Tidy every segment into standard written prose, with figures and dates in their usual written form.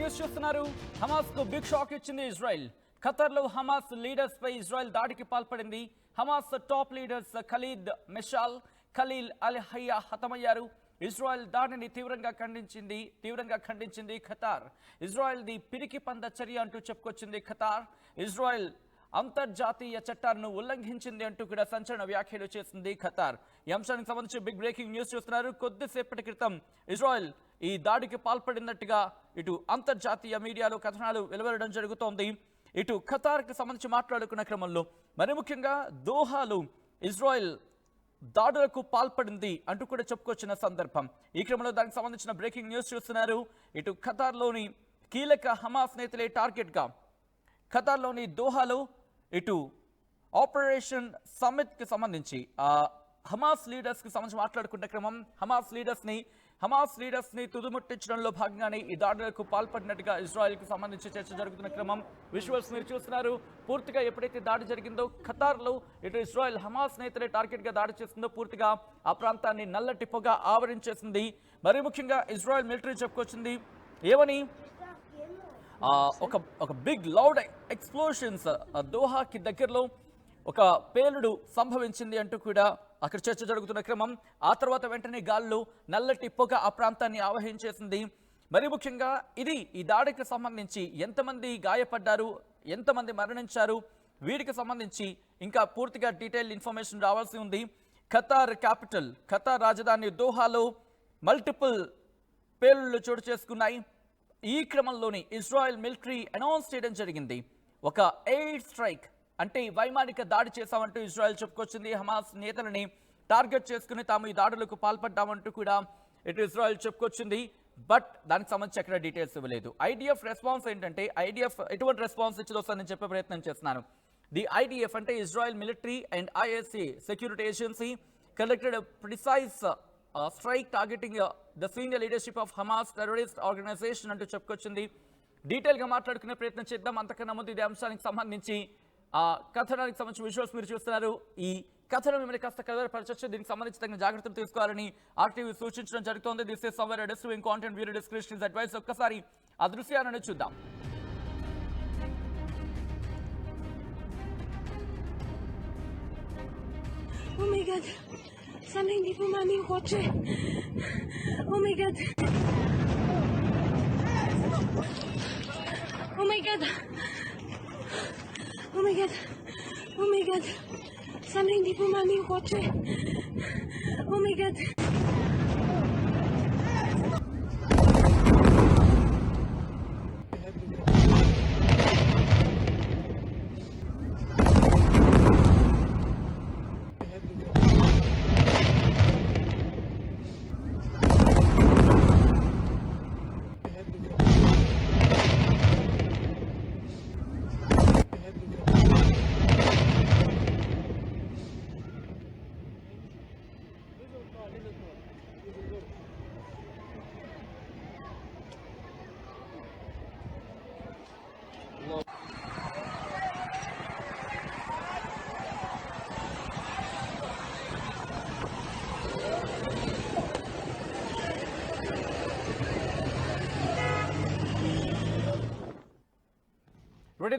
News చూస్తున్నారు. Hamas కు big shock ఇచ్చింది ఇజ్రాయెల్. ఖతర్ లో హమాస్ లీడర్స్ పై ఇజ్రాయెల్ దాడికి పాల్పడింది. Hamas top leaders Khalid మెషాల్, Khaleel అల్ హయ్యా హతమయ్యారు. ఇజ్రాయెల్ దాడిని తీవ్రంగా ఖండించింది ఖతార్. ఇజ్రాయెల్ ది పిరికి పంద చర్య అంటూ చెప్పుకొచ్చింది ఖతార్. ఇజ్రాయెల్ అంతర్జాతీయ చట్టాలను ఉల్లంఘించింది అంటూ కూడా సంచలన వ్యాఖ్యలు చేసింది ఖతార్. ఈ అంశానికి సంబంధించి బిగ్ బ్రేకింగ్ న్యూస్ చూస్తున్నారు. కొద్దిసేపటి క్రితం ఇజ్రాయెల్ ఈ దాడికి పాల్పడినట్టుగా ఇటు అంతర్జాతీయ మీడియాలో కథనాలు వెలువడడం జరుగుతోంది. ఇటు ఖతార్కి సంబంధించి మాట్లాడుకున్న క్రమంలో మరి ముఖ్యంగా దోహాలో ఇజ్రాయెల్ దాడులకు పాల్పడింది అంటూ కూడా చెప్పుకొచ్చిన సందర్భం. ఈ క్రమంలో దానికి సంబంధించిన బ్రేకింగ్ న్యూస్ చూస్తున్నారు. ఇటు ఖతార్లోని కీలక హమాస్ నేతలే టార్గెట్గా ఖతార్లోని దోహాలో ఇటు ఆపరేషన్ సమ్మిట్కి సంబంధించి హమాస్ లీడర్స్కి సంబంధించి మాట్లాడుకున్న క్రమం హమాస్ లీడర్స్ని తుదుముట్టించడంలో భాగంగానే ఈ దాడులకు పాల్పడినట్టుగా ఇజ్రాయెల్కి సంబంధించి చర్చ జరుగుతున్న క్రమం. విజువల్స్ మీరు చూస్తున్నారు. పూర్తిగా ఎప్పుడైతే దాడి జరిగిందో ఖతార్లో ఇటు ఇజ్రాయెల్ హమాస్ నేతలే టార్గెట్గా దాడి చేసిందో పూర్తిగా ఆ ప్రాంతాన్ని నల్లటి పొగ ఆవరించేసింది. మరి ముఖ్యంగా ఇజ్రాయెల్ మిలిటరీ చెప్పుకొచ్చింది ఏమని, ఒక బిగ్ లౌడ్ ఎక్స్ప్లోషన్స్ దోహాకి దగ్గరలో ఒక పేలుడు సంభవించింది అంటూ కూడా అక్కడ చర్చ జరుగుతున్న క్రమం. ఆ తర్వాత వెంటనే గాల్లో నల్లటి పొగ ఆ ప్రాంతాన్ని ఆవహించేసింది. మరి ముఖ్యంగా ఈ దాడికి సంబంధించి ఎంతమంది గాయపడ్డారు, ఎంతమంది మరణించారు, వీటికి సంబంధించి ఇంకా పూర్తిగా డీటెయిల్ ఇన్ఫర్మేషన్ రావాల్సి ఉంది. ఖతార్ రాజధాని దోహాలో మల్టిపుల్ పేలుళ్లు చోటు చేసుకున్నాయి. ఈ క్రమంలోని ఇజ్రాయెల్ మిలిటరీ అనౌన్స్ చేయడం జరిగింది, ఒక ఎయిర్ స్ట్రైక్ అంటే వైమానిక దాడి చేశామంటూ ఇజ్రాయెల్ చెప్పుకొచ్చింది. హమాస్ నేతలని టార్గెట్ చేసుకుని తాము ఈ దాడులకు పాల్పడ్డామంటూ కూడా ఇటు ఇజ్రాయెల్ చెప్పుకొచ్చింది. బట్ దానికి సంబంధించి ఎక్కడ డీటెయిల్స్ ఇవ్వలేదు. ఐడిఎఫ్ రెస్పాన్స్ ఏంటంటే, ఐడిఎఫ్ ఎటువంటి రెస్పాన్స్ ఇచ్చిందో నేను చెప్పే ప్రయత్నం చేస్తున్నాను. ది ఐడిఎఫ్ అంటే Israel military and ISA security agency conducted precise strike targeting the senior leadership of Hamas terrorist organisation అంటూ చెప్పుకొచ్చింది. డీటెయిల్గా మాట్లాడుకునే ప్రయత్నం చేద్దాం. అంతకన్నా ముందు ఇది అంశానికి సంబంధించి కథనానికి సంబంధించి విజువల్స్ మీరు చూస్తున్నారు. ఈ కథనం మిమ్మల్ని కాస్త కలవరపరచొచ్చు. దీనికి సంబంధించి తగిన జాగ్రత్తలు తీసుకోవాలని ఆర్టీవీ సూచించడం జరుగుతోంది. This is somewhere distributing content video description advice. ఒక్కసారి ఆ దృశ్యాలను చూద్దాం. Oh my God! Sana hindi pumani yung kotse. Oh my God! Oh my God! Oh my God! Oh my God! Sana hindi pumani yung kotse. Oh my God!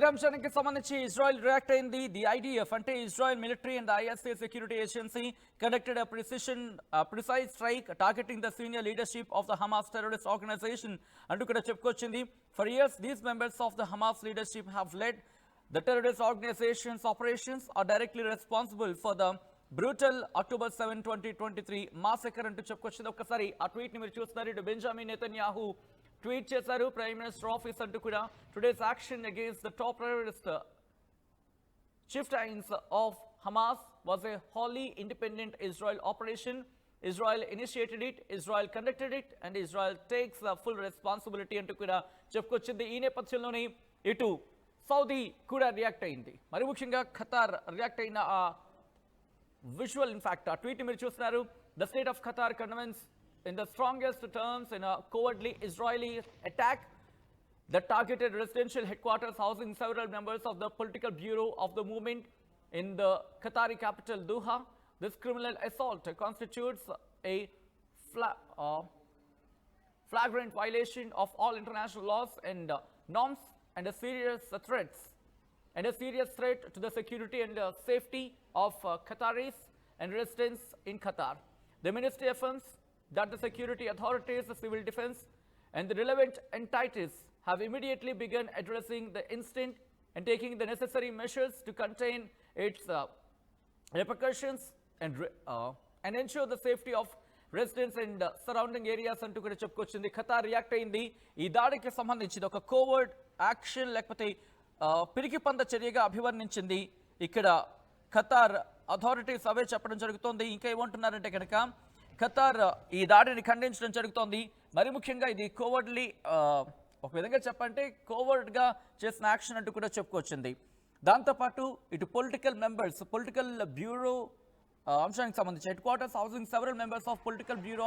అంశానికి సంబంధించి Israel react అయింది. The IDF అంటే Israel military and ISA security agency conducted precise strike targeting the senior leadership of the Hamas terrorist organisation అంటూ కూడా చెప్పుకొచ్చింది. For years these members of the Hamas leadership have led the terrorist organisation's operations are directly responsible for the brutal October 7, 2023 massacre అంటూ చెప్పుకొచ్చింది. ఒక్కసారి ఆ tweet ని మీరు చూస్తున్నారు. ఇటు బెంజామిన్ నెతన్యాహు ట్వీట్ చేశారు, ప్రైమ్ మినిస్టర్ ఆఫీస్ అంటూ కూడా, today's action against the top terrorist chieftains of Hamas was a wholly independent Israel operation. Israel initiated it, Israel conducted it, and Israel takes the full responsibility అంటూ కూడా చెప్పుకొచ్చింది. ఈ నేపథ్యంలోనే ఇటు Saudi కూడా react అయింది. మరి ముఖ్యంగా ఖతార్ రియాక్ట్ అయిన ఆ విజువల్ ఇన్ఫాక్ట్ ఆ ట్వీట్ మీరు చూస్తున్నారు. The state of Qatar condemns in the strongest terms in a cowardly Israeli attack that targeted residential headquarters housing several members of the political bureau of the movement in the Qatari capital Doha. This criminal assault constitutes a flagrant violation of all international laws and norms and a serious threat to the security and safety of Qataris and residents in Qatar. The ministry affirms that the security authorities, the civil defense, and the relevant entities have immediately begun addressing the incident and taking the necessary measures to contain its repercussions and ensure the safety of residents and surrounding areas అంటూ కూడా చెప్పుకొచ్చింది. Qatar react అయింది. ఈ దాడికి సంబంధించి ఒక కోవర్డ్ action లేకపోతే పిరికి పంద చర్యగా అభివర్ణించింది. ఇక్కడ ఖతార్ అథారిటీస్ అవే చెప్పడం జరుగుతోంది. ఇంకా ఏమంటున్నారంటే కనుక ఖతార్ ఈ దాడిని ఖండించడం జరుగుతోంది. మరి ముఖ్యంగా ఇది కోవర్డ్లీ ఒక విధంగా చెప్పంటే కోవర్డ్గా చేసిన యాక్షన్ అంటూ కూడా చెప్పుకొచ్చింది. దాంతోపాటు ఇటు పొలిటికల్ మెంబర్స్ పొలిటికల్ బ్యూరో అంశానికి సంబంధించి headquarters housing several members of political bureau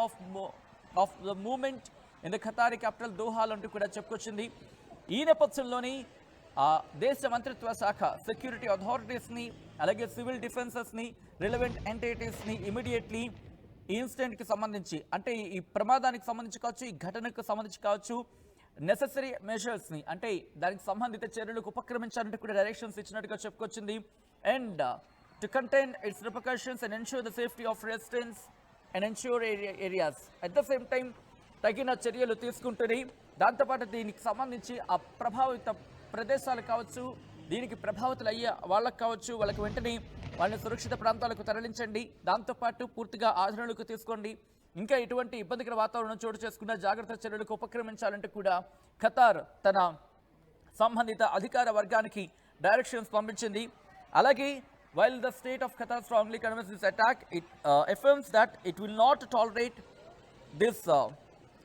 of the movement in the Qatari capital దోహాల్ అంటూ కూడా చెప్పుకొచ్చింది. ఈ నేపథ్యంలోని దేశ మంత్రిత్వ శాఖ సెక్యూరిటీ అథారిటీస్ని అలాగే సివిల్ డిఫెన్సెస్ని రిలవెంట్ ఎంటిటీస్ని ఇమీడియట్లీ ఈ ఇన్సిడెంట్కి సంబంధించి అంటే ఈ ప్రమాదానికి సంబంధించి కావచ్చు, ఈ ఘటనకు సంబంధించి కావచ్చు, నెసెసరీ మెజర్స్ని అంటే దానికి సంబంధిత చర్యలకు ఉపక్రమించాలంటే కూడా డైరెక్షన్స్ ఇచ్చినట్టుగా చెప్పుకొచ్చింది. And to contain it's repercussions and ensure the safety of residents and ensure areas at the same time తగిన చర్యలు తీసుకుంటుంది. దాంతోపాటు దీనికి సంబంధించి ఆ ప్రభావిత ప్రదేశాలు కావచ్చు, దీనికి ప్రభావితులు అయ్యే వాళ్ళకు కావచ్చు, వాళ్ళకి వెంటనే వాళ్ళని సురక్షిత ప్రాంతాలకు తరలించండి. దాంతోపాటు పూర్తిగా ఆధరణకు తీసుకోండి. ఇంకా ఎటువంటి ఇబ్బందికర వాతావరణం చోటు చేసుకున్న జాగ్రత్త చర్యలకు ఉపక్రమించాలంటే కూడా ఖతార్ తన సంబంధిత అధికార వర్గానికి డైరెక్షన్స్ పంపించింది. అలాగే while the state of Qatar strongly condemns this attack, it affirms that it will not tolerate this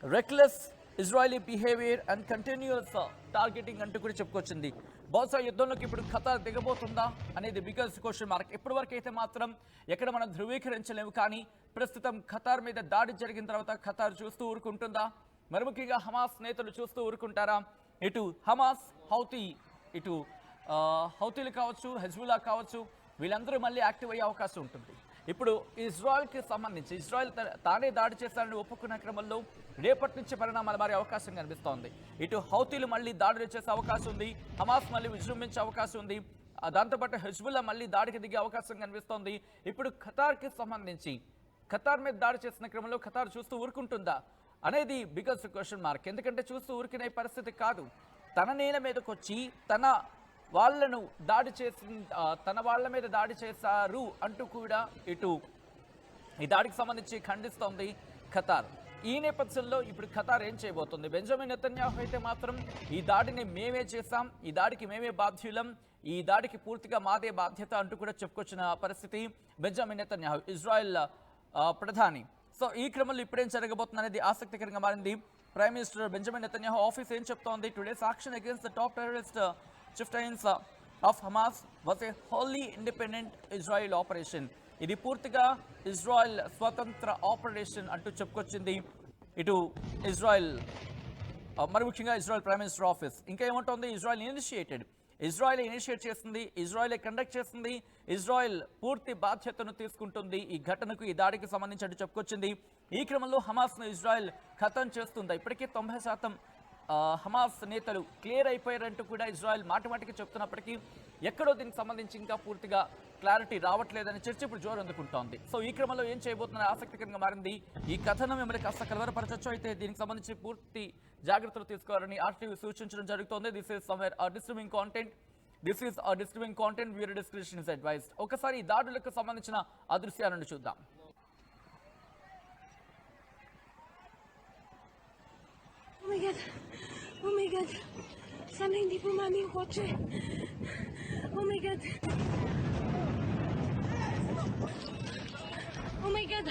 reckless Israeli behavior and continuous targeting అంటూ కూడా చెప్పుకొచ్చింది. బహుశా యుద్ధంలోకి ఇప్పుడు ఖతార్ దిగబోతుందా అనేది బిగ్గెస్ట్ క్వశ్చన్ మార్క్. ఇప్పటి వరకు అయితే మాత్రం ఎక్కడ మనం ధృవీకరించలేము. కానీ ప్రస్తుతం ఖతార్ మీద దాడి జరిగిన తర్వాత ఖతార్ చూస్తూ ఊరుకుంటుందా? మరి ముఖ్యంగా హమాస్ నేతలు చూస్తూ ఊరుకుంటారా? ఇటు హమాస్ ఇటు హౌతీలు కావచ్చు, హెజ్బుల్లా కావచ్చు, వీళ్ళందరూ మళ్ళీ యాక్టివ్ అయ్యే అవకాశం ఉంటుంది. ఇప్పుడు ఇజ్రాయెల్కి సంబంధించి ఇజ్రాయెల్ తానే దాడి చేశారని ఒప్పుకున్న క్రమంలో రేపటి నుంచి పరిణామాలు మారే అవకాశం కనిపిస్తోంది. ఇటు హౌతీలు మళ్ళీ దాడులు చేసే అవకాశం ఉంది, హమాస్ మళ్ళీ విజృంభించే అవకాశం ఉంది, దాంతోపాటు హెజ్బుల్లా మళ్ళీ దాడికి దిగే అవకాశం కనిపిస్తోంది. ఇప్పుడు ఖతార్కి సంబంధించి ఖతార్ మీద దాడి చేసిన క్రమంలో ఖతార్ చూస్తూ ఊరుకుంటుందా అనేది బిగ్గెస్ట్ క్వశ్చన్ మార్క్. ఎందుకంటే చూస్తూ ఊరుకునే పరిస్థితి కాదు. తన నేల మీదకి వచ్చి తన వాళ్ళను దాడి చేసి తన వాళ్ళ మీద దాడి చేశారు అంటూ కూడా ఇటు ఈ దాడికి సంబంధించి ఖండిస్తోంది ఖతార్. ఈ నేపథ్యంలో ఇప్పుడు ఖతార్ ఏం చేయబోతుంది? బెంజమిన్ నెతన్యాహు అయితే మాత్రం ఈ దాడిని మేమే చేశాం, ఈ దాడికి మేమే బాధ్యులం, ఈ దాడికి పూర్తిగా మాదే బాధ్యత అంటూ కూడా చెప్పుకొచ్చిన పరిస్థితి బెంజమిన్ నెతన్యాహు, ఇజ్రాయెల్ ప్రధాని. సో ఈ క్రమంలో ఇప్పుడేం జరగబోతుంది అనేది ఆసక్తికరంగా మారింది. Prime minister Benjamin Netanyahu office ఏం చెప్తోంది? Today's action against the top terrorist chieftains of Hamas was a wholly independent Israel operation. ఇది పూర్తిగా ఇజ్రాయెల్ స్వతంత్ర ఆపరేషన్ అంటూ చెప్పుకొచ్చింది ఇటు ఇజ్రాయెల్, మరి ముఖ్యంగా ఇజ్రాయెల్ ప్రైమ్ మినిస్టర్ ఆఫీస్. ఇంకా ఏమంటోంది? ఇజ్రాయెల్ ఇనిషియేట్ చేస్తుంది, ఇజ్రాయెల్ కండక్ట్ చేస్తుంది, ఇజ్రాయెల్ పూర్తి బాధ్యతను తీసుకుంటుంది ఈ ఘటనకు, ఈ దాడికి సంబంధించి అంటూ చెప్పుకొచ్చింది. ఈ క్రమంలో హమాస్ను ఇజ్రాయెల్ ఖతం చేస్తుందా? ఇప్పటికీ 90% హమాస్ నేతలు క్లియర్ అయిపోయారంటూ కూడా ఇజ్రాయెల్ మాటిమాటికి చెప్తున్నప్పటికీ ఎక్కడో దీనికి సంబంధించి ఇంకా పూర్తిగా క్లారిటీ రావట్లేదని చర్చ ఇప్పుడు జోరు అందుకుంటోంది. సో ఈ క్రమంలో ఏం చేయబోతున్న ఆసక్తికరంగా మారింది. ఈ కథనం మిమ్మల్ని కాస్త కలవరపరచొచ్చు, అయితే దీనికి సంబంధించి పూర్తి జాగ్రత్తలు తీసుకోవాలని ఆర్టీవీ సూచించడం జరుగుతోంది. This is somewhere disturbing content viewer description is advised. ఒకసారి ఈ దాడులకు సంబంధించిన ఆ దృశ్యాలను చూద్దాం. Oh my god. Sana hindi pumami yung kotse. Oh my god. Oh my god.